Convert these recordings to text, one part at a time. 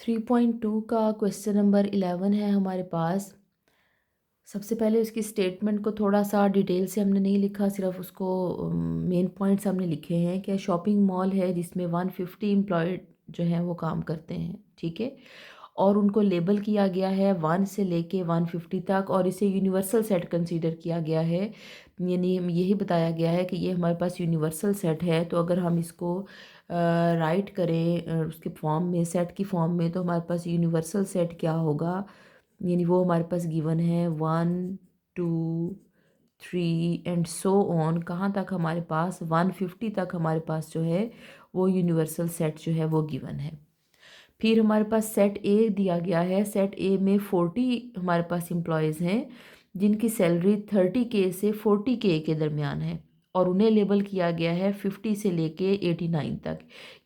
3.2 का question number 11 है हमारे पास। सबसे पहले उसकी स्टेटमेंट को थोड़ा सा डिटेल से हमने नहीं लिखा, सिर्फ उसको मेन पॉइंट्स हमने लिखे हैं कि शॉपिंग मॉल है जिसमें 150 एम्प्लॉयड जो हैं वो काम करते हैं, ठीक है। और उनको लेबल किया गया है 1 से लेके 150 तक, और इसे यूनिवर्सल सेट कंसीडर किया गया है। यानी यही बताया गया है कि ये हमारे पास यूनिवर्सल सेट है। तो अगर हम इसको राइट करें उसके फॉर्म में, सेट की फॉर्म में, तो हमारे पास यूनिवर्सल सेट क्या होगा, यानी वो हमारे पास गिवन है 1 2 3 एंड सो ऑन, कहाँ तक हमारे पास 150 तक हमारे पास जो है वो यूनिवर्सल सेट जो है वो गिवन है। फिर हमारे पास सेट ए दिया गया है। सेट ए में 40 हमारे पास एम्प्लॉयज़ हैं जिनकी सैलरी 30K से 40K के दरमियान है, और उन्हें लेबल किया गया है 50 से लेके 89 तक।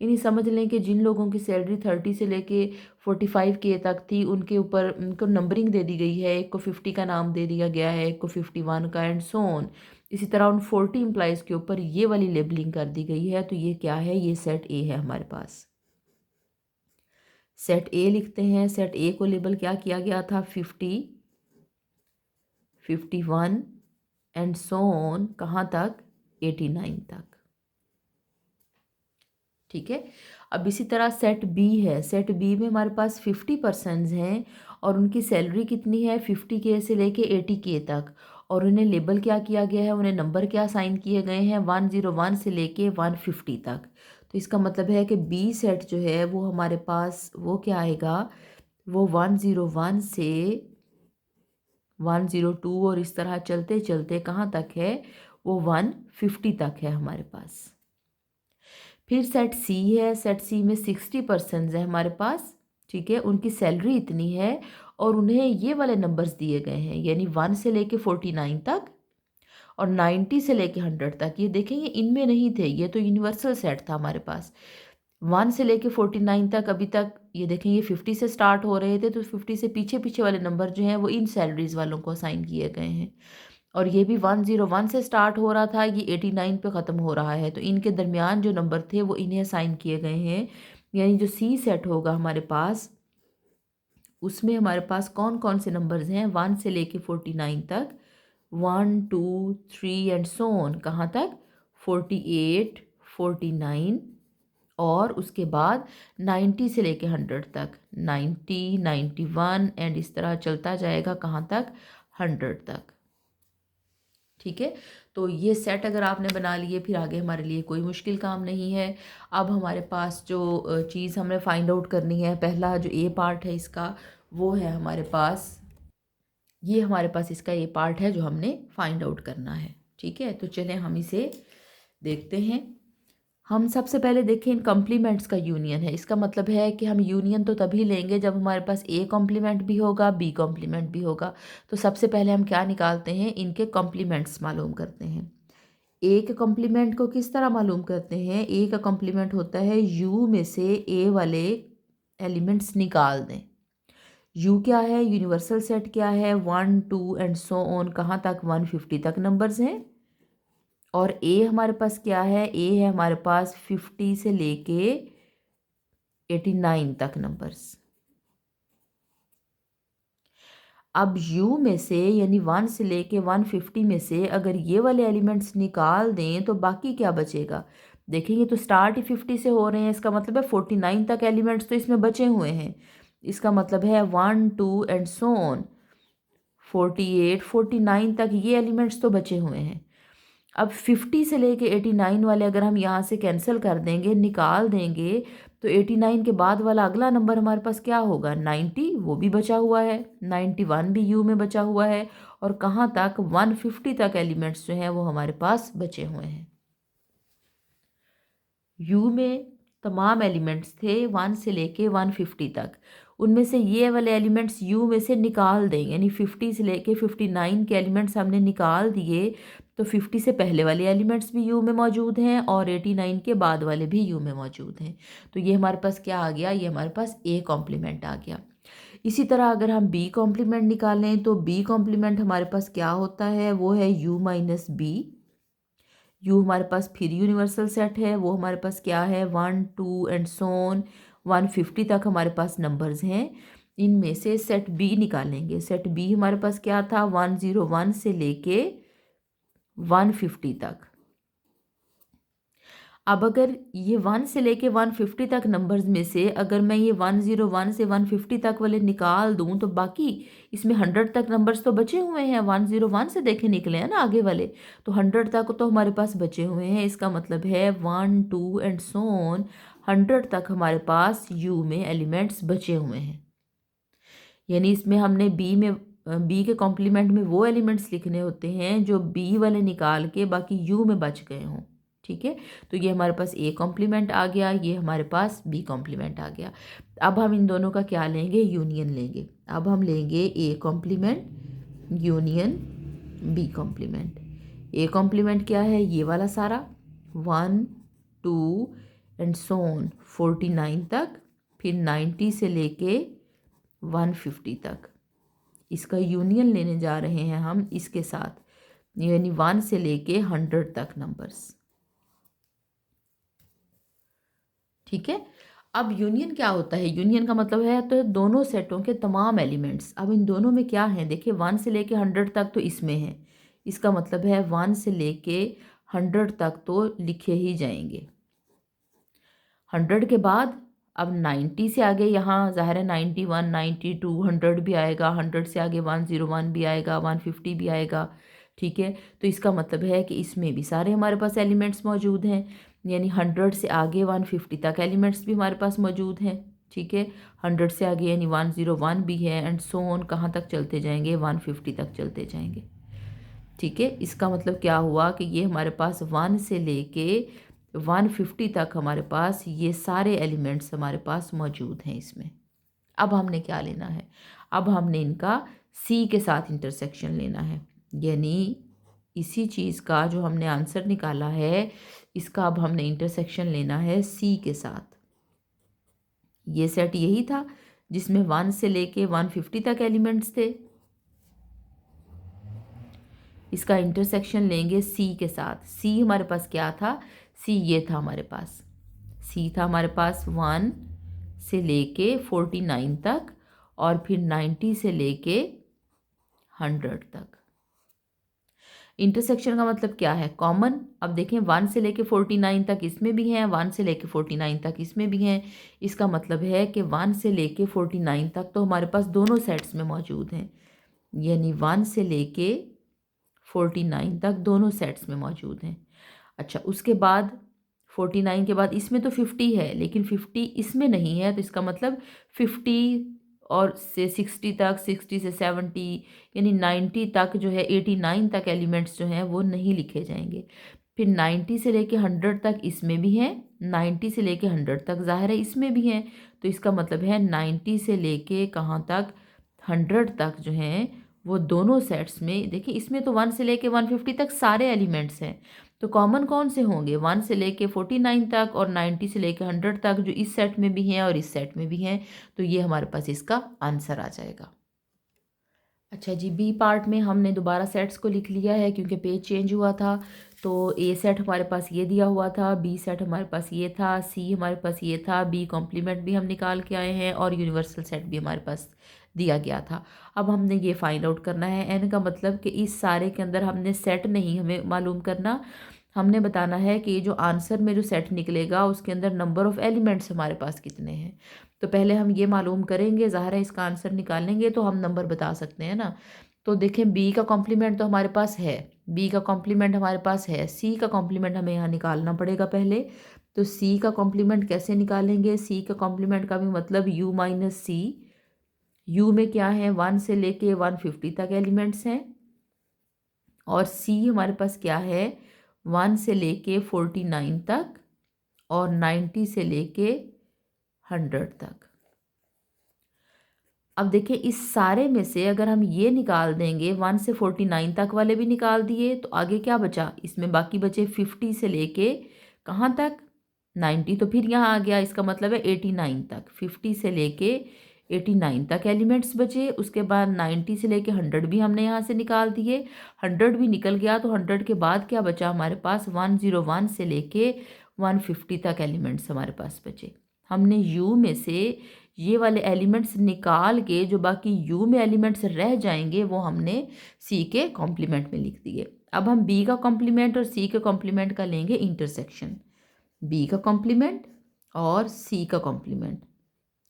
यानी समझ लें कि जिन लोगों की सैलरी 30 से लेके 45K तक थी, उनके ऊपर उनको नंबरिंग दे दी गई है। एक को 50 का नाम दे दिया गया है, एक को 51 का, एंड सो ऑन। इसी तरह उन 40 एम्प्लॉयज़ के ऊपर ये वाली लेबलिंग कर दी गई है। तो ये क्या है, ये सेट ए है हमारे पास। सेट ए लिखते हैं। सेट ए को लेबल क्या किया गया था, 50 51 एंड सो ऑन, कहाँ तक, 89 तक, ठीक है। अब इसी तरह सेट बी है। सेट बी में हमारे पास 50 पर्सन्स हैं और उनकी सैलरी कितनी है, 50K से लेके 80K तक, और उन्हें लेबल क्या किया गया है, उन्हें नंबर क्या साइन किए गए हैं, 101 से लेके 150 तक। तो इसका मतलब है कि बी सेट जो है वो हमारे पास वो क्या आएगा, वो 101 से 102 और इस तरह चलते चलते कहाँ तक है, वो 150 तक है हमारे पास। फिर सेट सी है। सेट सी में 60 पर्सन्स है हमारे पास, ठीक है। उनकी सैलरी इतनी है और उन्हें ये वाले नंबर्स दिए गए हैं, यानी 1 से लेके 49 तक और 90 से लेके 100 तक। ये देखें, ये इनमें नहीं थे, ये तो यूनिवर्सल सेट था हमारे पास। 1 से लेके 49 तक, अभी तक ये देखें ये 50 से स्टार्ट हो रहे थे, तो 50 से पीछे पीछे वाले नंबर जो हैं वो इन सैलरीज वालों को असाइन किए गए हैं। और ये भी 101 से स्टार्ट हो रहा था, ये 89 पे ख़त्म हो रहा है, तो इनके दरमियान जो नंबर थे वो इन्हें असाइन किए गए हैं। यानी जो सी सेट होगा हमारे पास, उसमें हमारे पास कौन कौन से नंबर्स हैं, 1 से लेके 49 तक, 1 2 3 एंड सो ऑन, कहाँ तक, 48 49, और उसके बाद 90 से लेके 100 तक, 90 91 एंड इस तरह चलता जाएगा कहाँ तक, 100 तक, ठीक है। तो ये सेट अगर आपने बना लिए, फिर आगे हमारे लिए कोई मुश्किल काम नहीं है। अब हमारे पास जो चीज़ हमें फाइंड आउट करनी है, पहला जो ए पार्ट है इसका, वो है हमारे पास, ये हमारे पास इसका ए पार्ट है जो हमने फाइंड आउट करना है, ठीक है। तो चलें हम इसे देखते हैं। हम सबसे पहले देखें, इन कॉम्प्लीमेंट्स का यूनियन है। इसका मतलब है कि हम यूनियन तो तभी लेंगे जब हमारे पास ए कॉम्प्लीमेंट भी होगा, बी कॉम्प्लीमेंट भी होगा। तो सबसे पहले हम क्या निकालते हैं, इनके कॉम्प्लीमेंट्स मालूम करते हैं। ए के कॉम्प्लीमेंट को किस तरह मालूम करते हैं, ए का कॉम्प्लीमेंट होता है यू में से ए वाले एलिमेंट्स निकाल दें। यू क्या है, यूनिवर्सल सेट क्या है, 1 2 एंड सो ऑन, कहाँ तक, 150 तक नंबर्स हैं। और ए हमारे पास क्या है, ए है हमारे पास 50 से लेके 89 तक नंबर्स। अब यू में से, यानी 1 से लेके 150 में से अगर ये वाले एलिमेंट्स निकाल दें तो बाकी क्या बचेगा। देखेंगे तो स्टार्ट ही 50 से हो रहे हैं, इसका मतलब है 49 तक एलिमेंट्स तो इसमें बचे हुए हैं। इसका मतलब है 1 2 एंड सो ऑन, 48 49 तक ये एलिमेंट्स तो बचे हुए हैं। अब 50 से लेके 89 वाले अगर हम यहाँ से कैंसिल कर देंगे, निकाल देंगे, तो 89 के बाद वाला अगला नंबर हमारे पास क्या होगा, 90, वो भी बचा हुआ है, 91 भी यू में बचा हुआ है, और कहाँ तक, 150 तक एलिमेंट्स जो हैं वो हमारे पास बचे हुए हैं। यू में तमाम एलिमेंट्स थे 1 से लेके 150 तक, उनमें से ये वाले एलिमेंट्स यू में से निकाल दें, यानी 50 से लेके 59 के एलिमेंट्स हमने निकाल दिए, तो 50 से पहले वाले एलिमेंट्स भी यू में मौजूद हैं और 89 के बाद वाले भी यू में मौजूद हैं। तो ये हमारे पास क्या आ गया, ये हमारे पास ए कॉम्प्लीमेंट आ गया। इसी तरह अगर हम बी कॉम्प्लीमेंट निकालें तो बी कॉम्प्लीमेंट हमारे पास क्या होता है, वो है यू माइनस बी। यू हमारे पास फिर यूनिवर्सल सेट है, वो हमारे पास क्या है, 1 2 एंड सोन, 150 तक हमारे पास नंबर्स हैं। इनमें से सेट बी निकालेंगे। सेट बी हमारे पास क्या था, 101 से लेके 150 तक। अब अगर ये 1 से लेके 150 तक नंबर्स में से अगर मैं ये 101 से 150 तक वाले निकाल दूं तो बाकी इसमें 100 तक नंबर्स तो बचे हुए हैं। 101 से देखे निकले हैं ना आगे वाले, तो 100 तक तो हमारे पास बचे हुए हैं। इसका मतलब है 1 2 एंड सो ऑन 100 तक हमारे पास यू में एलिमेंट्स बचे हुए हैं। यानी इसमें हमने बी के कॉम्प्लीमेंट में वो एलिमेंट्स लिखने होते हैं जो बी वाले निकाल के बाकी यू में बच गए हों। ठीक है, तो ये हमारे पास ए कॉम्प्लीमेंट आ गया, ये हमारे पास बी कॉम्प्लीमेंट आ गया। अब हम इन दोनों का क्या लेंगे, यूनियन लेंगे। अब हम लेंगे A complement union B complement. A complement क्या है, ये वाला सारा 1 2 एंड सो ऑन 49 तक, फिर 90 से लेके 150 तक। इसका यूनियन लेने जा रहे हैं हम इसके साथ, यानी 1 से लेके 100 तक नंबर्स। ठीक है, अब यूनियन क्या होता है, यूनियन का मतलब है तो दोनों सेटों के तमाम एलिमेंट्स। अब इन दोनों में क्या है, देखिए 1 से लेके 100 तक तो इसमें है, इसका मतलब है 1 से लेके 100 तक तो लिखे ही जाएंगे। 100 के बाद अब 90 से आगे यहाँ ज़ाहिर है 91 92 100 भी आएगा, 100 से आगे 101 भी आएगा, 150 भी आएगा। ठीक है, तो इसका मतलब है कि इसमें भी सारे हमारे पास एलिमेंट्स मौजूद हैं, यानी 100 से आगे 150 तक एलिमेंट्स भी हमारे पास मौजूद हैं। ठीक है, 100 से आगे यानी 101 भी है एंड सो ऑन कहाँ तक चलते जाएंगे, 150 तक चलते जाएंगे। ठीक है, इसका मतलब क्या हुआ कि ये हमारे पास 1 से लेके 150 तक हमारे पास ये सारे एलिमेंट्स हमारे पास मौजूद हैं इसमें। अब हमने क्या लेना है, अब हमने इनका सी के साथ इंटरसेक्शन लेना है, यानी इसी चीज़ का जो हमने आंसर निकाला है इसका अब हमने इंटरसेक्शन लेना है सी के साथ। ये सेट यही था जिसमें 1 से लेके 150 तक एलिमेंट्स थे, इसका इंटरसेक्शन लेंगे सी के साथ। सी हमारे पास क्या था, सी ये था हमारे पास, सी था हमारे पास 1 से लेके 49 तक और फिर 90 से लेके 100 तक। इंटरसेक्शन का मतलब क्या है, कॉमन। अब देखें 1 से लेके 49 तक इसमें भी हैं, 1 से लेके 49 तक इसमें भी हैं। इसका मतलब है कि 1 से लेके 49 तक तो हमारे पास दोनों सेट्स में मौजूद हैं, यानी 1 से लेके 49 तक दोनों सेट्स में मौजूद हैं। अच्छा, उसके बाद 49 के बाद इसमें तो 50 है लेकिन 50 इसमें नहीं है, तो इसका मतलब 50 और से 60 तक, 60 से 70 यानी 90 तक जो है 89 तक एलिमेंट्स जो हैं वो नहीं लिखे जाएंगे। फिर 90 से लेके 100 तक इसमें भी हैं, 90 से लेके 100 तक ज़ाहिर है इसमें भी हैं, तो इसका मतलब है 90 से लेके कहाँ तक 100 तक जो हैं वो दोनों सेट्स में। देखिए इसमें तो 1 से लेके 150 तक सारे एलिमेंट्स हैं, तो कॉमन कौन से होंगे, 1 से लेके 49 तक और 90 से लेके 100 तक जो इस सेट में भी हैं और इस सेट में भी हैं, तो ये हमारे पास इसका आंसर आ जाएगा। अच्छा जी, बी पार्ट में हमने दोबारा सेट्स को लिख लिया है क्योंकि पेज चेंज हुआ था। तो ए सेट हमारे पास ये दिया हुआ था, बी सेट हमारे पास ये था, सी हमारे पास ये था, बी कॉम्प्लीमेंट भी हम निकाल के आए हैं और यूनिवर्सल सेट भी हमारे पास दिया गया था। अब हमने ये फाइंड आउट करना है, एन का मतलब कि इस सारे के अंदर हमने सेट नहीं हमें मालूम करना, हमने बताना है कि जो आंसर में जो सेट निकलेगा उसके अंदर नंबर ऑफ़ एलिमेंट्स हमारे पास कितने हैं। तो पहले हम ये मालूम करेंगे, ज़ाहिर है इसका आंसर निकालेंगे तो हम नंबर बता सकते हैं ना। तो देखें बी का कॉम्प्लीमेंट तो हमारे पास है, बी का कॉम्प्लीमेंट हमारे पास है, सी का कॉम्प्लीमेंट हमें यहाँ निकालना पड़ेगा पहले। तो सी का कॉम्प्लीमेंट कैसे निकालेंगे, सी का कॉम्प्लीमेंट का भी मतलब यू माइनस सी। यू में क्या है, 1 से लेके 150 तक एलिमेंट्स हैं और सी हमारे पास क्या है, 1 से लेके 49 तक और 90 से लेके 100 तक। अब देखिए इस सारे में से अगर हम ये निकाल देंगे, 1 से 49 तक वाले भी निकाल दिए तो आगे क्या बचा, इसमें बाकी बचे 50 से लेके कहाँ तक 90, तो फिर यहाँ आ गया, इसका मतलब है 89 तक, 50 से लेके 89 तक एलिमेंट्स बचे। उसके बाद 90 से लेके 100 भी हमने यहाँ से निकाल दिए, 100 भी निकल गया, तो 100 के बाद क्या बचा हमारे पास, 101 से लेके 150 तक एलिमेंट्स हमारे पास बचे। हमने u में से ये वाले एलिमेंट्स निकाल के जो बाकी u में एलिमेंट्स रह जाएंगे वो हमने c के कॉम्प्लीमेंट में लिख दिए। अब हम b का कॉम्प्लीमेंट और c के कॉम्प्लीमेंट का लेंगे इंटरसेक्शन। b का कॉम्प्लीमेंट और c का कॉम्प्लीमेंट,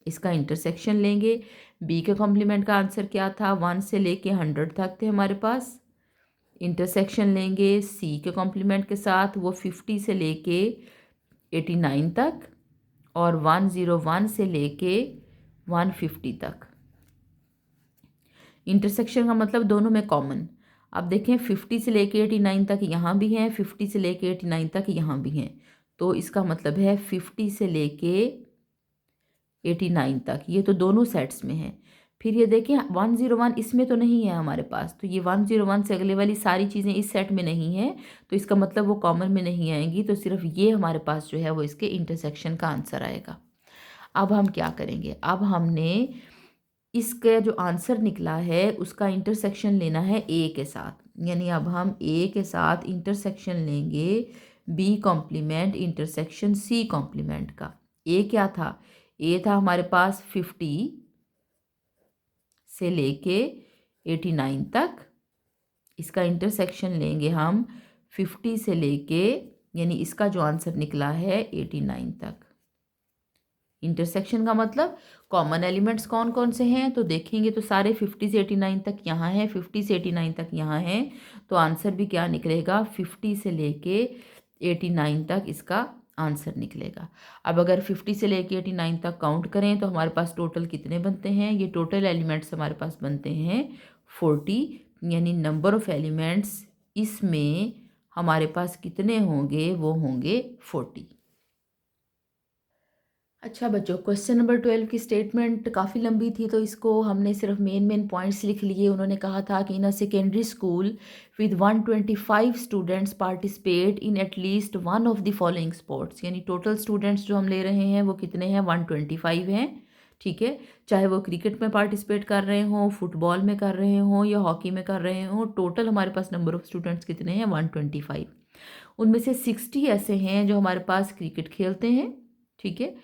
इसका इंटरसेक्शन लेंगे। b के कॉम्प्लीमेंट का आंसर क्या था, 1 से लेके 100 तक थे हमारे पास। इंटरसेक्शन लेंगे c के कॉम्प्लीमेंट के साथ, वो 50 से लेके 89 तक, और 101 से लेके 150 तक। इंटरसेक्शन का मतलब दोनों में कॉमन। अब देखें 50 से लेके 89 तक यहाँ भी हैं, 50 से लेके 89 तक यहाँ भी हैं, तो इसका मतलब है 50 से लेके 89 तक, ये तो दोनों सेट्स में है। फिर ये देखें 101 इसमें तो नहीं है हमारे पास, तो ये 101 से अगले वाली सारी चीज़ें इस सेट में नहीं है, तो इसका मतलब वो कॉमन में नहीं आएंगी, तो सिर्फ ये हमारे पास जो है वो इसके इंटरसेक्शन का आंसर आएगा। अब हम क्या करेंगे, अब हमने इसका जो आंसर निकला है उसका इंटरसेक्शन लेना है ए के साथ, यानी अब हम ए के साथ इंटरसेक्शन लेंगे B complement intersection C complement का। ए क्या था, ए था हमारे पास 50 से लेके 89 तक, इसका इंटरसेक्शन लेंगे हम 50 से लेके, यानी इसका जो आंसर निकला है 89 तक। इंटरसेक्शन का मतलब कॉमन एलिमेंट्स कौन कौन से हैं, तो देखेंगे तो सारे 50 से 89 तक यहाँ हैं, 50 से 89 तक यहाँ हैं, तो आंसर भी क्या निकलेगा, 50 से लेके 89 तक इसका आंसर निकलेगा। अब अगर 50 से लेके 89 तक काउंट करें तो हमारे पास टोटल कितने बनते हैं, ये टोटल एलिमेंट्स हमारे पास बनते हैं 40, यानी नंबर ऑफ़ एलिमेंट्स इसमें हमारे पास कितने होंगे, वो होंगे 40। अच्छा बच्चों, क्वेश्चन नंबर 12 की स्टेटमेंट काफ़ी लंबी थी, तो इसको हमने सिर्फ मेन पॉइंट्स लिख लिए। उन्होंने कहा था कि in a secondary school with 125 students participate in at least one of the following sports, यानी टोटल स्टूडेंट्स जो हम ले रहे हैं वो कितने हैं, 125 हैं। ठीक है, चाहे वो क्रिकेट में पार्टिसिपेट कर रहे हों, फुटबॉल में कर रहे हों या हॉकी में कर रहे हों, टोटल हमारे पास नंबर ऑफ़ स्टूडेंट्स कितने हैं, 125। उनमें से 60 ऐसे हैं जो हमारे पास क्रिकेट खेलते हैं, ठीक है,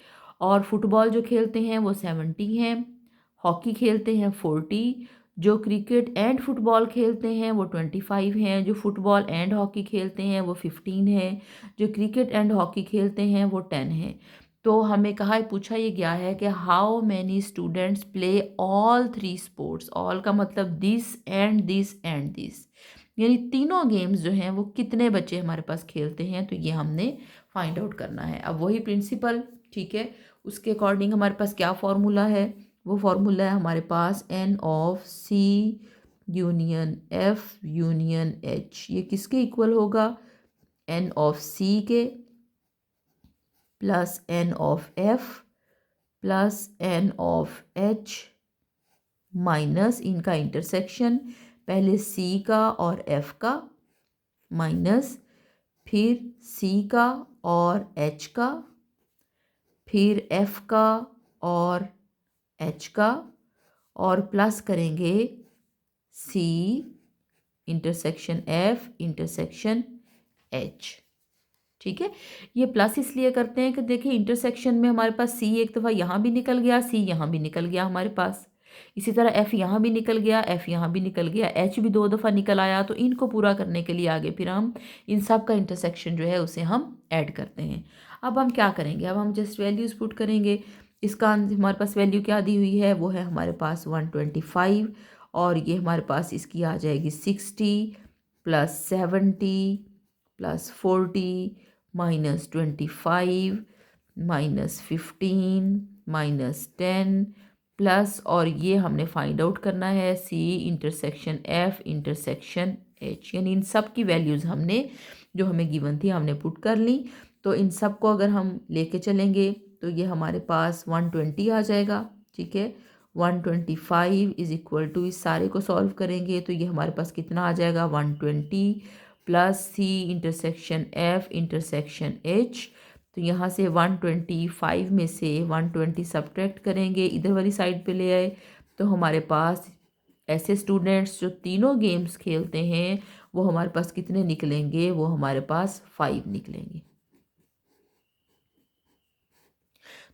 और फुटबॉल जो खेलते हैं वो 70 हैं, हॉकी खेलते हैं 40, जो क्रिकेट एंड फुटबॉल खेलते हैं वो 25 हैं, जो फुटबॉल एंड हॉकी खेलते हैं वो 15 हैं, जो क्रिकेट एंड हॉकी खेलते हैं वो 10 हैं। तो हमें पूछा ये गया है कि how many students play all 3 sports. All का मतलब this and this and this, यानी तीनों गेम्स जो हैं वो कितने बच्चे हमारे पास खेलते हैं, तो ये हमने फाइंड आउट करना है। अब वही प्रिंसिपल, ठीक है, उसके अकॉर्डिंग हमारे पास क्या फॉर्मूला है, वो फॉर्मूला है हमारे पास N of C union F union H. ये किसके इक्वल होगा, एन ऑफ सी के plus N of F plus N of H minus इनका इंटरसेक्शन, पहले सी का और एफ का, माइनस फिर सी का और एच का, फिर एफ का और एच का, और प्लस करेंगे C intersection F intersection H. ठीक है, ये प्लस इसलिए करते हैं कि देखिए इंटरसेक्शन में हमारे पास सी एक दफ़ा यहाँ भी निकल गया, सी यहाँ भी निकल गया हमारे पास, इसी तरह एफ़ यहाँ भी निकल गया, एफ़ यहाँ भी निकल गया, एच भी 2 दफ़ा निकल आया, तो इनको पूरा करने के लिए आगे फिर हम इन सब का इंटरसेक्शन जो है उसे हम ऐड करते हैं। अब हम क्या करेंगे, अब हम जस्ट वैल्यूज़ पुट करेंगे। इसका हमारे पास वैल्यू क्या दी हुई है, वो है हमारे पास 125, और ये हमारे पास इसकी आ जाएगी 60 plus 70 plus 40 minus 25 minus 15 minus 10 plus, और ये हमने फाइंड आउट करना है C intersection F intersection H, यानी इन सब की वैल्यूज़ हमने जो हमें गिवन थी हमने पुट कर ली। तो इन सब को अगर हम लेके चलेंगे तो ये हमारे पास 120 आ जाएगा। ठीक है, 125 इज़ इक्वल टू, इस सारे को सॉल्व करेंगे तो ये हमारे पास कितना आ जाएगा, 120 plus C intersection F intersection H. तो यहाँ से 125 में से 120 सब्ट्रैक्ट करेंगे, इधर वाली साइड पे ले आए, तो हमारे पास ऐसे स्टूडेंट्स जो तीनों गेम्स खेलते हैं वो हमारे पास कितने निकलेंगे, वो हमारे पास 5 निकलेंगे।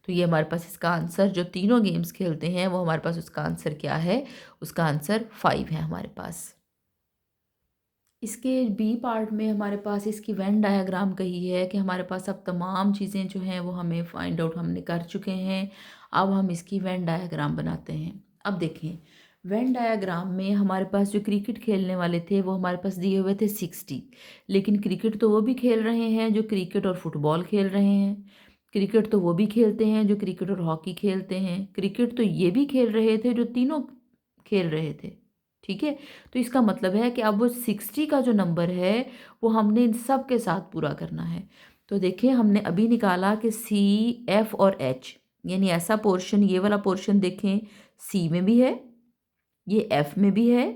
तो ये हमारे पास इसका आंसर, जो तीनों गेम्स खेलते हैं वो हमारे पास उसका आंसर क्या है, उसका आंसर 5 है हमारे पास। इसके बी पार्ट में हमारे पास इसकी वेन डायग्राम कही है कि हमारे पास अब तमाम चीज़ें जो हैं वो हमें फाइंड आउट हमने कर चुके हैं। अब हम इसकी वेन डायग्राम बनाते हैं। अब देखें, वेन डायग्राम में हमारे पास जो क्रिकेट खेलने वाले थे वो हमारे पास दिए हुए थे 60, लेकिन क्रिकेट तो वो भी खेल रहे हैं जो क्रिकेट और फुटबॉल खेल रहे हैं। क्रिकेट तो वो भी खेलते हैं जो क्रिकेट और हॉकी खेलते हैं। क्रिकेट तो ये भी खेल रहे थे जो तीनों खेल रहे थे। ठीक है, तो इसका मतलब है कि अब वो 60 का जो नंबर है वो हमने इन सब के साथ पूरा करना है। तो देखिए, हमने अभी निकाला कि सी, एफ और एच, यानी ऐसा पोर्शन, ये वाला पोर्शन देखें सी में भी है, ये एफ में भी है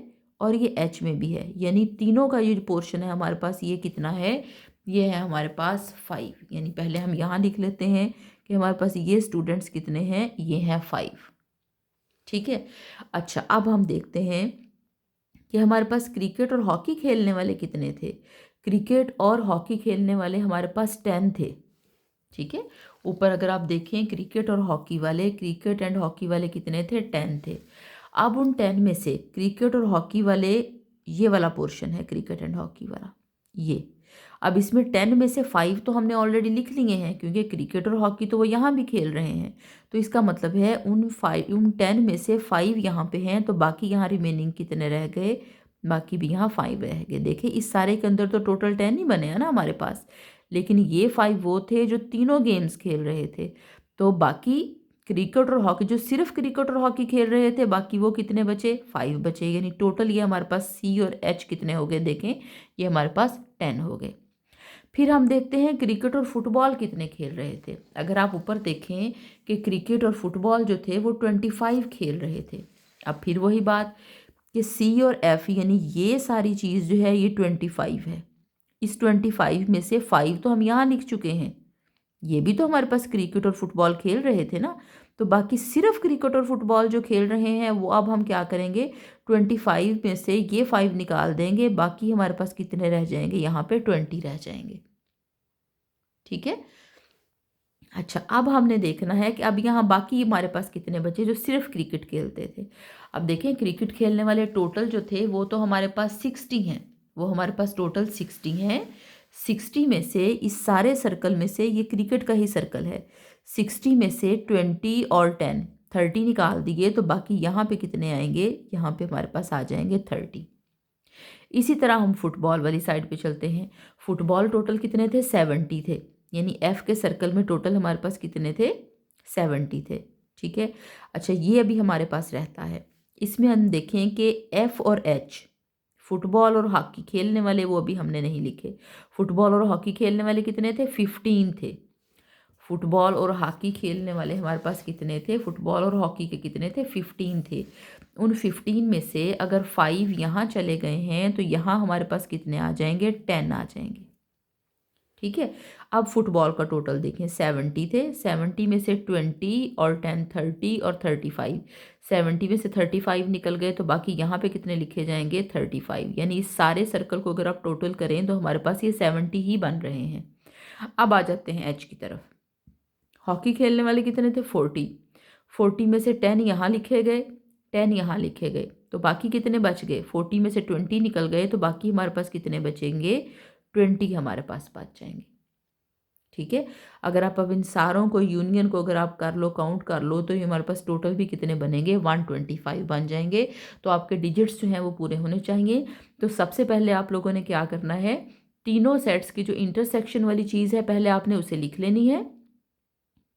और ये एच में भी है, यानी तीनों का ये जो पोर्शन है हमारे पास ये कितना है, ये है हमारे पास 5। यानी पहले हम यहाँ लिख लेते हैं कि हमारे पास ये स्टूडेंट्स कितने हैं, ये हैं 5। ठीक है, अच्छा अब हम देखते हैं कि हमारे पास क्रिकेट और हॉकी खेलने वाले कितने थे। क्रिकेट और हॉकी खेलने वाले हमारे पास 10 थे। ठीक है, ऊपर अगर आप देखें क्रिकेट और हॉकी वाले, क्रिकेट एंड हॉकी वाले कितने थे, 10 थे। अब उन 10 में से क्रिकेट और हॉकी वाले, ये वाला पोर्शन है क्रिकेट एंड हॉकी वाला, ये अब इसमें 10 में से 5 तो हमने ऑलरेडी लिख लिए हैं क्योंकि क्रिकेट और हॉकी तो वो यहाँ भी खेल रहे हैं। तो इसका मतलब है उन 10 में से 5 यहाँ पे हैं, तो बाकी यहाँ रिमेनिंग कितने रह गए, बाकी भी यहाँ 5 रह गए। देखिए इस सारे के अंदर तो टोटल 10 ही बने हैं ना हमारे पास, लेकिन ये 5 वो थे जो तीनों गेम्स खेल रहे थे। तो बाकी क्रिकेट और हॉकी, जो सिर्फ क्रिकेट और हॉकी खेल रहे थे, बाकी वो कितने बचे, 5 बचे। यानी टोटल ये हमारे पास सी और एच कितने हो गए, देखें ये हमारे पास 10 हो गए। फिर हम देखते हैं क्रिकेट और फुटबॉल कितने खेल रहे थे। अगर आप ऊपर देखें कि क्रिकेट और फुटबॉल जो थे वो 25 खेल रहे थे। अब फिर वही बात कि सी और एफ, यानी ये सारी चीज़ जो है ये 25 है। इस 25 में से 5 तो हम यहाँ लिख चुके हैं, ये भी तो हमारे पास क्रिकेट और फुटबॉल खेल रहे थे ना। तो बाकी सिर्फ क्रिकेट और फुटबॉल जो खेल रहे हैं वो अब हम क्या करेंगे, 25 में से ये 5 निकाल देंगे, बाकी हमारे पास कितने रह जाएंगे, यहाँ पे 20 रह जाएंगे। ठीक है, अच्छा अब हमने देखना है कि अब यहाँ बाकी हमारे पास कितने बचे जो सिर्फ क्रिकेट खेलते थे। अब देखें क्रिकेट खेलने वाले टोटल जो थे वो तो हमारे पास 60 हैं, वो हमारे पास टोटल 60 हैं। 60 में से इस सारे सर्कल में से ये क्रिकेट का ही सर्कल है, 60 में से 20 और 10 30 निकाल दिए, तो बाकी यहाँ पे कितने आएंगे, यहाँ पे हमारे पास आ जाएंगे 30। इसी तरह हम फुटबॉल वाली साइड पे चलते हैं। फुटबॉल टोटल कितने थे, 70 थे, यानी एफ के सर्कल में टोटल हमारे पास कितने थे, 70 थे। ठीक है, अच्छा ये अभी हमारे पास रहता है। इसमें हम देखें कि एफ और एच, फुटबॉल और हॉकी खेलने वाले वो अभी हमने नहीं लिखे। फुटबॉल और हॉकी खेलने वाले कितने थे, 15 थे। फुटबॉल और हॉकी खेलने वाले हमारे पास कितने थे, फुटबॉल और हॉकी के कितने थे, 15 थे। उन 15 में से अगर 5 यहाँ चले गए हैं तो यहाँ हमारे पास कितने आ जाएंगे, 10 आ जाएंगे। ठीक है, अब फुटबॉल का टोटल देखें, 70 थे, 70 में से 20 और 10 30 और 35, 70 में से 35 निकल गए, तो बाकी यहाँ पे कितने लिखे जाएंगे, 35। यानी इस सारे सर्कल को अगर आप टोटल करें तो हमारे पास ये 70 ही बन रहे हैं। अब आ जाते हैं एच की तरफ। हॉकी खेलने वाले कितने थे, 40, 40 में से 10 यहाँ लिखे गए, 10 यहाँ लिखे गए, तो बाकी कितने बच गए, 40 में से 20 निकल गए, तो बाकी हमारे पास कितने बचेंगे, 20 हमारे पास बच जाएंगे। ठीक है, अगर आप अब इन सारों को यूनियन को अगर आप कर लो, काउंट कर लो, तो ये हमारे पास टोटल भी कितने बनेंगे, 125 बन जाएंगे। तो आपके डिजिट्स जो हैं वो पूरे होने चाहिए। तो सबसे पहले आप लोगों ने क्या करना है, तीनों सेट्स की जो इंटरसेक्शन वाली चीज़ है पहले आपने उसे लिख लेनी है।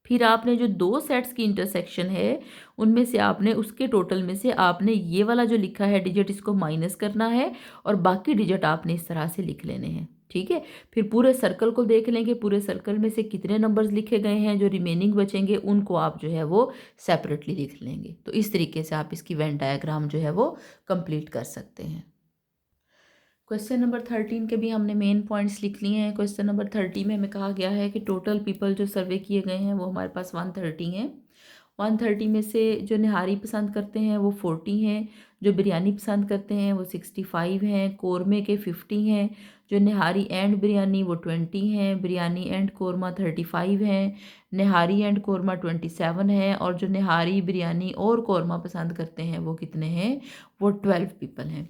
फिर आपने जो दो सेट्स की इंटरसेक्शन है उनमें से आपने उसके टोटल में से आपने ये वाला जो लिखा है डिजिट इसको माइनस करना है और बाकी डिजिट आपने इस तरह से लिख लेने हैं। ठीक है, फिर पूरे सर्कल को देख लेंगे, पूरे सर्कल में से कितने नंबर्स लिखे गए हैं, जो रिमेनिंग बचेंगे उनको आप जो है वो सेपरेटली लिख लेंगे। तो इस तरीके से आप इसकी वेन डायग्राम जो है वो कंप्लीट कर सकते हैं। क्वेश्चन नंबर 13 के भी हमने मेन पॉइंट्स लिख लिए हैं। क्वेश्चन नंबर 30 में हमें कहा गया है कि टोटल पीपल जो सर्वे किए गए हैं वो हमारे पास 130 हैं। 130 में से जो निहारी पसंद करते हैं वो 40 हैं, जो बिरयानी पसंद करते हैं वो 65 हैं, कौरमे के 50 हैं, जो निहारी एंड बिरयानी वो 20 हैं, बिरयानी एंड कौरमा 35 हैं, निहारी एंड कौरमा 27 है, और जो निहारी बिरयानी और कौरमा पसंद करते हैं वो कितने हैं, वो 12 पीपल हैं।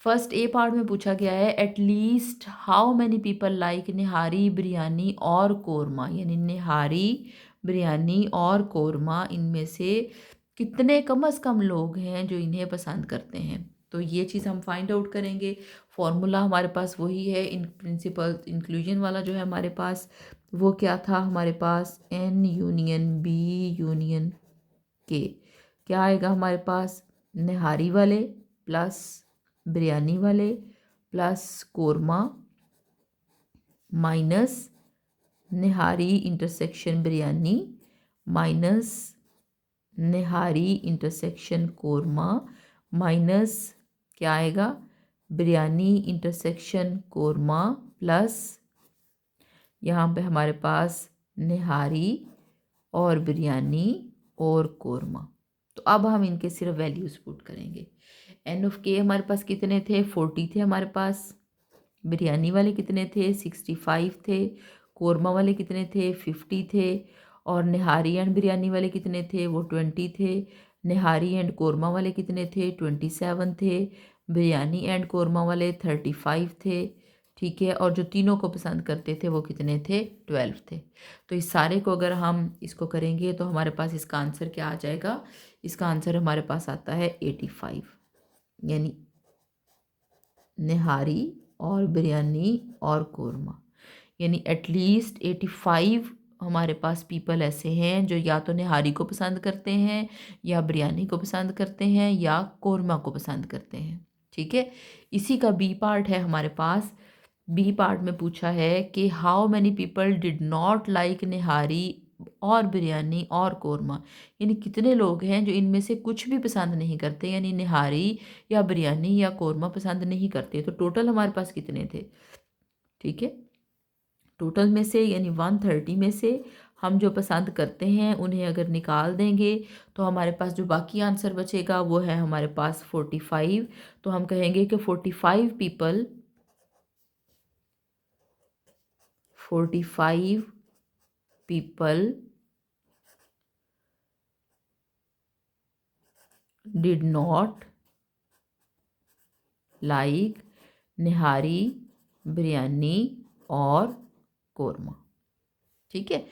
फर्स्ट ए पार्ट में पूछा गया है at least how many people like nihari biryani और कौरमा, यानी निहारी बिरयानी और कौरमा इनमें से कितने कम से कम लोग हैं जो इन्हें पसंद करते हैं। तो ये चीज़ हम फाइंड आउट करेंगे। फॉर्मूला हमारे पास वही है, इन प्रिंसिपल इंक्लूजन वाला जो है हमारे पास, वो क्या था हमारे पास, N union B union K। क्या आएगा हमारे पास, निहारी वाले प्लस बिरयानी वाले प्लस कौरमा माइनस निहारी इंटरसेक्शन बिरयानी माइनस निहारी इंटरसेक्शन कौरमा माइनस क्या आएगा, बिरयानी इंटरसेक्शन कौरमा प्लस यहाँ पे हमारे पास निहारी और बिरयानी और कौरमा। तो अब हम इनके सिर्फ वैल्यूज़ पुट करेंगे। एन ऑफ के हमारे पास कितने थे, 40 थे हमारे पास, बिरयानी वाले कितने थे, 65 थे, कौरमा वाले कितने थे, 50 थे, और निहारी एंड बिरयानी वाले कितने थे, वो 20 थे, निहारी एंड कौरमा वाले कितने थे, 27 थे, बिरयानी एंड कौरमा वाले 35 थे, ठीक है, और जो तीनों को पसंद करते थे वो कितने थे, 12 थे। तो इस सारे को अगर हम इसको करेंगे तो हमारे पास इसका आंसर क्या आ जाएगा, इसका आंसर हमारे पास आता है 85, यानी निहारी और बिरयानी और कौरमा, यानी एटलीस्ट 85 हमारे पास पीपल ऐसे हैं जो या तो निहारी को पसंद करते हैं, या बिरयानी को पसंद करते हैं, या कौरमा को पसंद करते हैं, ठीक है। इसी का बी पार्ट है हमारे पास। बी पार्ट में पूछा है कि how many people did not like nihari और बिरयानी और कौरमा, यानी कितने लोग हैं जो इनमें से कुछ भी पसंद नहीं करते, यानी निहारी या बिरयानी या कौरमा पसंद नहीं करते। तो टोटल हमारे पास कितने थे, ठीक है, टोटल में से यानी 130 में से हम जो पसंद करते हैं उन्हें अगर निकाल देंगे तो हमारे पास जो बाकी आंसर बचेगा वो है हमारे पास 45। तो हम कहेंगे कि 45 people did not like nihari biryani और कौरमा, ठीक है।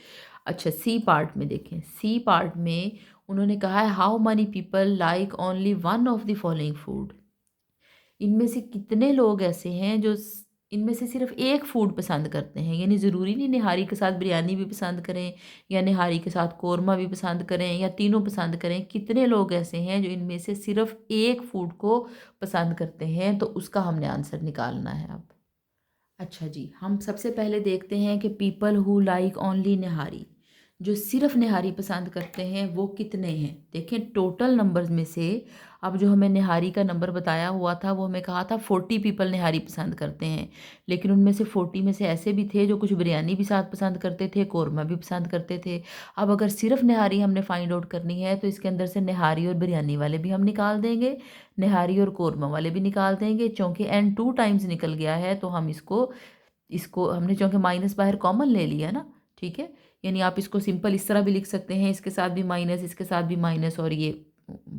अच्छा, सी पार्ट में देखें, सी पार्ट में उन्होंने कहा है how many people like only one of the following food, इनमें से कितने लोग ऐसे हैं जो इनमें से सिर्फ एक फूड पसंद करते हैं, यानी ज़रूरी नहीं निहारी के साथ बिरयानी भी पसंद करें या निहारी के साथ कौरमा भी पसंद करें या तीनों पसंद करें, कितने लोग ऐसे हैं जो इनमें से सिर्फ एक फूड को पसंद करते हैं, तो उसका हमने आंसर निकालना है अब। अच्छा जी, हम सबसे पहले देखते हैं कि पीपल हु लाइक ओनली निहारी, जो सिर्फ निहारी पसंद करते हैं वो कितने हैं। देखें टोटल नंबर्स में से अब जो हमें निहारी का नंबर बताया हुआ था वो हमें कहा था 40 पीपल निहारी पसंद करते हैं, लेकिन उनमें से 40 में से ऐसे भी थे जो कुछ बिरयानी भी साथ पसंद करते थे, कौरमा भी पसंद करते थे। अब अगर सिर्फ निहारी हमने फाइंड आउट करनी है तो इसके अंदर से निहारी और बिरयानी वाले भी हम निकाल देंगे, निहारी और कौरमा वाले भी निकाल देंगे। चूँकि n 2 टाइम्स निकल गया है तो हम इसको इसको हमने चूँकि माइनस बाहर कॉमन ले लिया ना, ठीक है, यानी आप इसको सिंपल इस तरह भी लिख सकते हैं, इसके साथ भी माइनस, इसके साथ भी माइनस, और ये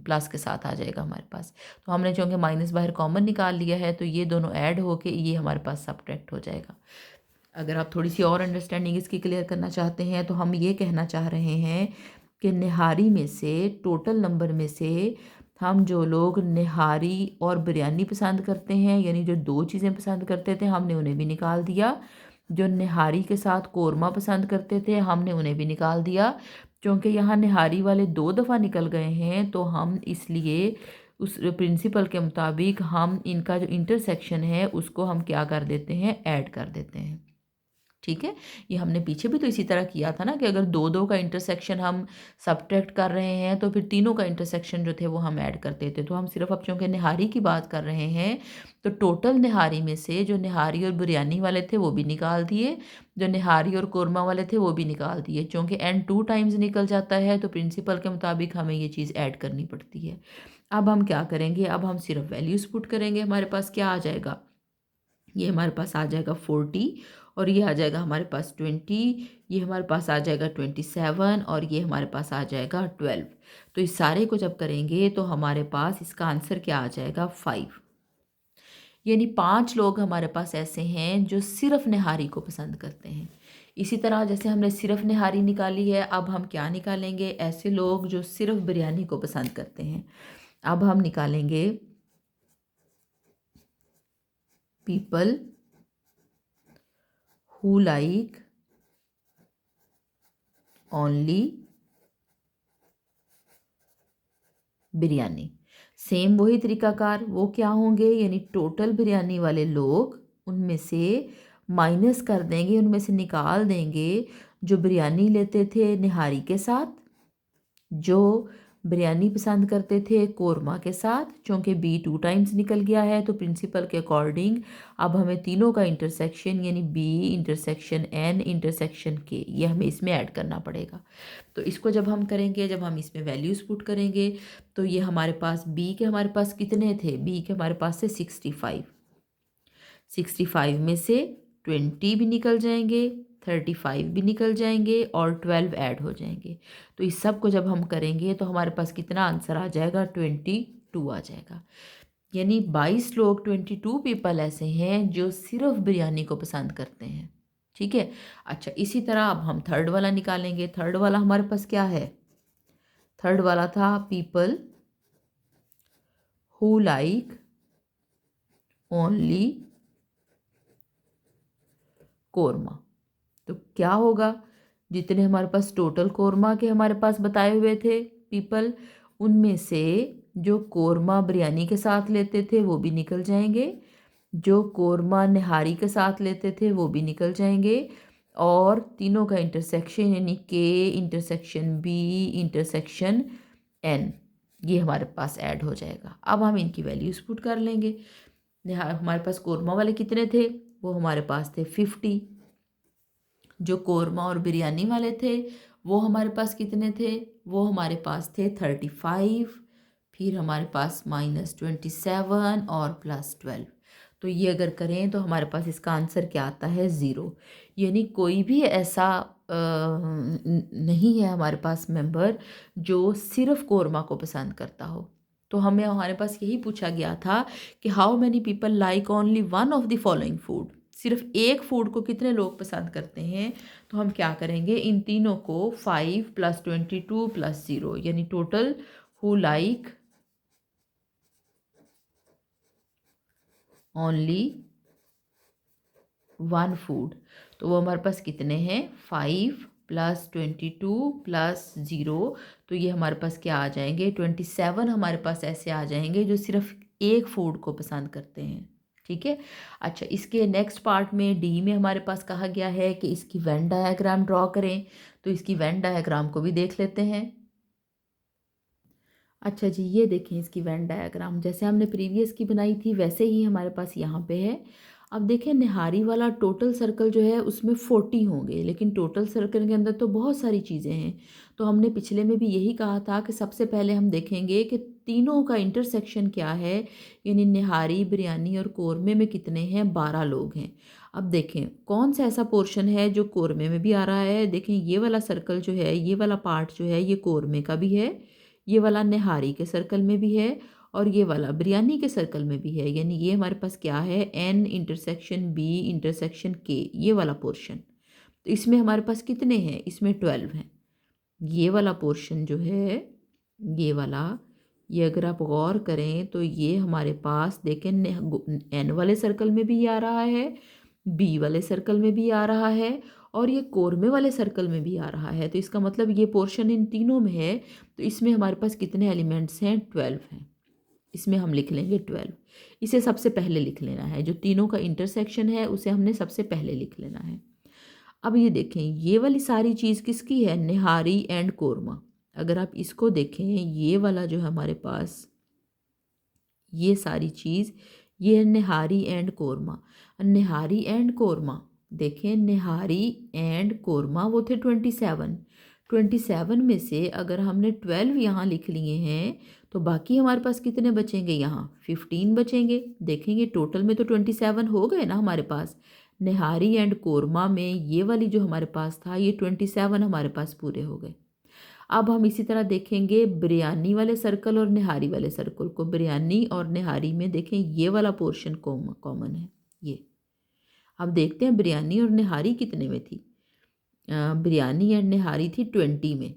प्लस के साथ आ जाएगा हमारे पास। तो हमने चूँकि माइनस बाहर कॉमन निकाल लिया है तो ये दोनों ऐड होके ये हमारे पास सब्ट्रैक्ट हो जाएगा। अगर आप थोड़ी सी और अंडरस्टैंडिंग इसकी क्लियर करना चाहते हैं तो हम ये कहना चाह रहे हैं कि निहारी में से टोटल नंबर में से हम जो लोग निहारी और बिरयानी पसंद करते हैं, यानी जो दो चीज़ें पसंद करते थे हमने उन्हें भी निकाल दिया, जो निहारी के साथ कौरमा पसंद करते थे हमने उन्हें भी निकाल दिया। क्योंकि यहाँ निहारी वाले 2 दफ़ा निकल गए हैं तो हम इसलिए उस प्रिंसिपल के मुताबिक हम इनका जो इंटरसेक्शन है उसको हम क्या कर देते हैं, ऐड कर देते हैं, ठीक है, ये हमने पीछे भी तो इसी तरह किया था ना कि अगर दो दो का इंटरसेक्शन हम सब्ट्रैक्ट कर रहे हैं तो फिर तीनों का इंटरसेक्शन जो थे वो हम ऐड करते थे। तो हम सिर्फ अब चूँकि निहारी की बात कर रहे हैं तो टोटल निहारी में से जो निहारी और बिरयानी वाले थे वो भी निकाल दिए, जो निहारी और कोरमा वाले थे वो भी निकाल दिए। चूँकि n 2 टाइम्स निकल जाता है तो प्रिंसिपल के मुताबिक हमें ये चीज़ ऐड करनी पड़ती है। अब हम क्या करेंगे, अब हम सिर्फ वैल्यूज़ पुट करेंगे। हमारे पास क्या आ जाएगा, ये हमारे पास आ जाएगा 40 और ये आ जाएगा हमारे पास 20, ये हमारे पास आ जाएगा 27 और ये हमारे पास आ जाएगा 12। तो इस सारे को जब करेंगे तो हमारे पास इसका आंसर क्या आ जाएगा 5। यानी 5 लोग हमारे पास ऐसे हैं जो सिर्फ निहारी को पसंद करते हैं। इसी तरह जैसे हमने सिर्फ निहारी निकाली है, अब हम क्या निकालेंगे, ऐसे लोग जो सिर्फ बिरयानी को पसंद करते हैं। अब हम निकालेंगे people who like only biryani. Same वही तरीकाकार, वो क्या होंगे, यानी टोटल बिरयानी वाले लोग उनमें से माइनस कर देंगे, उनमें से निकाल देंगे जो बिरयानी लेते थे निहारी के साथ, जो बिरयानी पसंद करते थे कोरमा के साथ। चूँकि बी 2 टाइम्स निकल गया है तो प्रिंसिपल के अकॉर्डिंग अब हमें तीनों का इंटरसेक्शन यानी बी इंटरसेक्शन एन इंटरसेक्शन के ये हमें इसमें ऐड करना पड़ेगा। तो इसको जब हम करेंगे, जब हम इसमें वैल्यूज़ पुट करेंगे तो ये हमारे पास बी के हमारे पास कितने थे, बी के हमारे पास से 65, 65 में से 20 भी निकल जाएंगे, 35 भी निकल जाएंगे और 12 ऐड हो जाएंगे। तो इस सब को जब हम करेंगे तो हमारे पास कितना आंसर आ जाएगा, 22 आ जाएगा। यानी 22 लोग, 22 पीपल ऐसे हैं जो सिर्फ बिरयानी को पसंद करते हैं। ठीक है, अच्छा इसी तरह अब हम थर्ड वाला निकालेंगे। थर्ड वाला हमारे पास क्या है, थर्ड वाला था people who like only korma. तो क्या होगा, जितने हमारे पास टोटल कोरमा के हमारे पास बताए हुए थे पीपल, उनमें से जो कोरमा बिरयानी के साथ लेते थे वो भी निकल जाएंगे, जो कोरमा निहारी के साथ लेते थे वो भी निकल जाएंगे और तीनों का इंटरसेक्शन यानी के इंटरसेक्शन बी इंटरसेक्शन एन ये हमारे पास ऐड हो जाएगा। अब हम इनकी वैल्यूज़ पुट कर लेंगे। हमारे पास कोरमा वाले कितने थे, वो हमारे पास थे 50। जो कोरमा और बिरयानी वाले थे वो हमारे पास कितने थे, वो हमारे पास थे 35, फिर हमारे पास -27 और +12। तो ये अगर करें तो हमारे पास इसका आंसर क्या आता है, 0। यानी कोई भी ऐसा नहीं है हमारे पास मेंबर जो सिर्फ कोरमा को पसंद करता हो। तो हमें हमारे पास यही पूछा गया था कि how many people like only one of the following food, सिर्फ एक फूड को कितने लोग पसंद करते हैं। तो हम क्या करेंगे, इन तीनों को 5 + 22 + 0 यानी total who like only one food, तो वो हमारे पास कितने हैं, 5 + 22 + 0। तो ये हमारे पास क्या आ जाएंगे, 27 हमारे पास ऐसे आ जाएंगे जो सिर्फ एक फूड को पसंद करते हैं। ठीक है, अच्छा इसके नेक्स्ट पार्ट में डी में हमारे पास कहा गया है कि इसकी वेन डायग्राम ड्रॉ करें। तो इसकी वेन डायग्राम को भी देख लेते हैं। अच्छा जी, ये देखें इसकी वेन डायग्राम जैसे हमने प्रीवियस की बनाई थी वैसे ही हमारे पास यहाँ पे है। अब देखें निहारी वाला टोटल सर्कल जो है उसमें 40 होंगे, लेकिन टोटल सर्कल के अंदर तो बहुत सारी चीज़ें हैं। तो हमने पिछले में भी यही कहा था कि सबसे पहले हम देखेंगे कि तीनों का इंटरसेक्शन क्या है, यानी निहारी बिरयानी और कोरमे में कितने हैं, 12 लोग हैं। अब देखें कौन सा ऐसा पोर्शन है जो कोरमे में भी आ रहा है। देखें ये वाला सर्कल जो है, ये वाला पार्ट जो है ये कोरमे का भी है, ये वाला निहारी के सर्कल में भी है और ये वाला बिरयानी के सर्कल में भी है। यानी ये हमारे पास क्या है, एन इंटरसेक्शन बी इंटरसेक्शन के ये वाला पोर्शन। तो इसमें हमारे पास कितने हैं, इसमें 12 हैं। ये वाला पोर्शन जो है ये वाला, ये अगर आप गौर करें तो ये हमारे पास देखें एन वाले सर्कल में भी आ रहा है, बी वाले सर्कल में भी आ रहा है और ये कोरमे वाले सर्कल में भी आ रहा है। तो इसका मतलब ये पोर्शन इन तीनों में है। तो इसमें हमारे पास कितने एलिमेंट्स हैं, 12 हैं। इसमें हम लिख लेंगे 12। इसे सबसे पहले लिख लेना है, जो तीनों का इंटरसेक्शन है उसे हमने सबसे पहले लिख लेना है। अब ये देखें, ये वाली सारी चीज़ किसकी है? निहारी एंड कोरमा। अगर आप इसको देखें, ये वाला जो है हमारे पास, ये सारी चीज़, ये है निहारी एंड कोरमा। निहारी एंड कोरमा, देखें निहारी एंड कोरमा वो थे 27। 27 में से अगर हमने 12 यहाँ लिख लिए हैं तो बाकी हमारे पास कितने बचेंगे? यहाँ 15 बचेंगे। देखेंगे टोटल में तो 27 हो गए ना हमारे पास। निहारी एंड कोरमा में ये वाली जो हमारे पास था, ये 27 हमारे पास पूरे हो गए। अब हम इसी तरह देखेंगे बिरयानी वाले सर्कल और निहारी वाले सर्कल को। बिरयानी और निहारी में देखें ये वाला पोर्शन कॉमन है। ये अब देखते हैं बिरयानी और निहारी कितने में थी। बिरयानी एंड निहारी थी 20 में।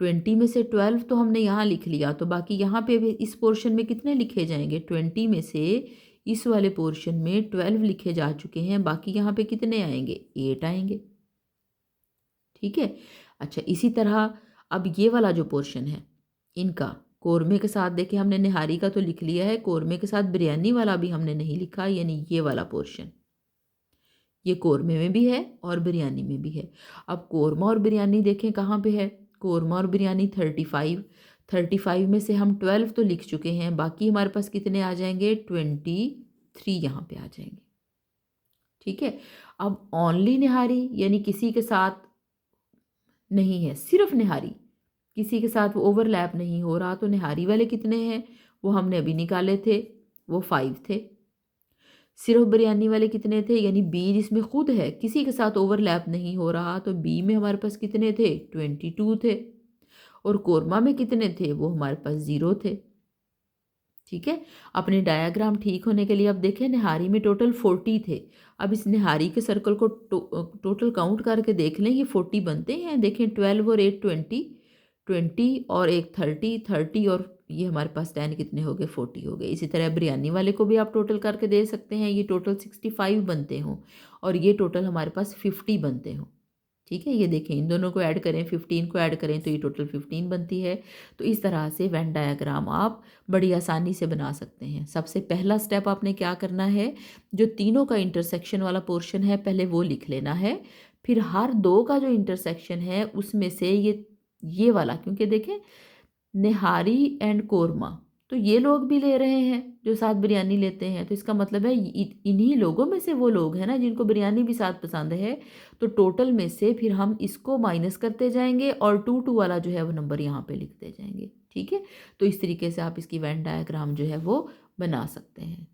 20 में से 12 तो हमने यहाँ लिख लिया, तो बाकी यहाँ पे भी इस पोर्शन में कितने लिखे जाएंगे? 20 में से इस वाले पोर्शन में 12 लिखे जा चुके हैं, बाकी यहाँ पे कितने आएंगे? 8 आएंगे। ठीक है। अच्छा, इसी तरह अब ये वाला जो पोर्शन है इनका कोरमे के साथ, देखिए हमने निहारी का तो लिख लिया है, कोरमे के साथ बिरयानी वाला भी हमने नहीं लिखा, यानी ये वाला पोर्शन ये कोरमे में भी है और बिरयानी में भी है। अब कोरमा और बिरयानी देखें कहाँ पे है। कोरमा और बिरयानी 35 में से हम 12 तो लिख चुके हैं, बाकी हमारे पास कितने आ जाएंगे? 23 यहाँ पे आ जाएंगे। ठीक है। अब ओनली निहारी यानी किसी के साथ नहीं है, सिर्फ निहारी, किसी के साथ वो ओवरलैप नहीं हो रहा, तो निहारी वाले कितने हैं? वो हमने अभी निकाले थे, वो 5 थे। सिर्फ बिरयानी वाले कितने थे? यानी बी जिसमें खुद है, किसी के साथ ओवरलैप नहीं हो रहा, तो बी में हमारे पास कितने थे? 22 थे। और कोरमा में कितने थे? वो हमारे पास 0 थे। ठीक है। अपने डायाग्राम ठीक होने के लिए अब देखें, निहारी में टोटल 40 थे। अब इस निहारी के सर्कल को टोटल काउंट करके देख लें, ये 40 बनते हैं। देखें 12 और 8 20, 20 और एक 30, 30 और ये हमारे पास 10 कितने हो गए? 40 हो गए। इसी तरह बिरयानी वाले को भी आप टोटल करके दे सकते हैं, ये टोटल 65 बनते हों और ये टोटल हमारे पास 50 बनते हों। ठीक है। ये देखें, इन दोनों को ऐड करें, 15 को ऐड करें तो ये टोटल 15 बनती है। तो इस तरह से वेन डायग्राम आप बड़ी आसानी से बना सकते हैं। सबसे पहला स्टेप आपने क्या करना है, जो तीनों का इंटरसेक्शन वाला पोर्शन है पहले वो लिख लेना है। फिर हर दो का जो इंटरसेक्शन है उसमें से ये वाला, क्योंकि देखें निहारी एंड कोरमा तो ये लोग भी ले रहे हैं जो साथ बिरयानी लेते हैं, तो इसका मतलब है इन्हीं लोगों में से वो लोग हैं ना जिनको बिरयानी भी साथ पसंद है। तो टोटल में से फिर हम इसको माइनस करते जाएंगे और 2 वाला जो है वो नंबर यहाँ पे लिखते जाएंगे। ठीक है। तो इस तरीके से आप इसकी वेन डायग्राम जो है वो बना सकते हैं।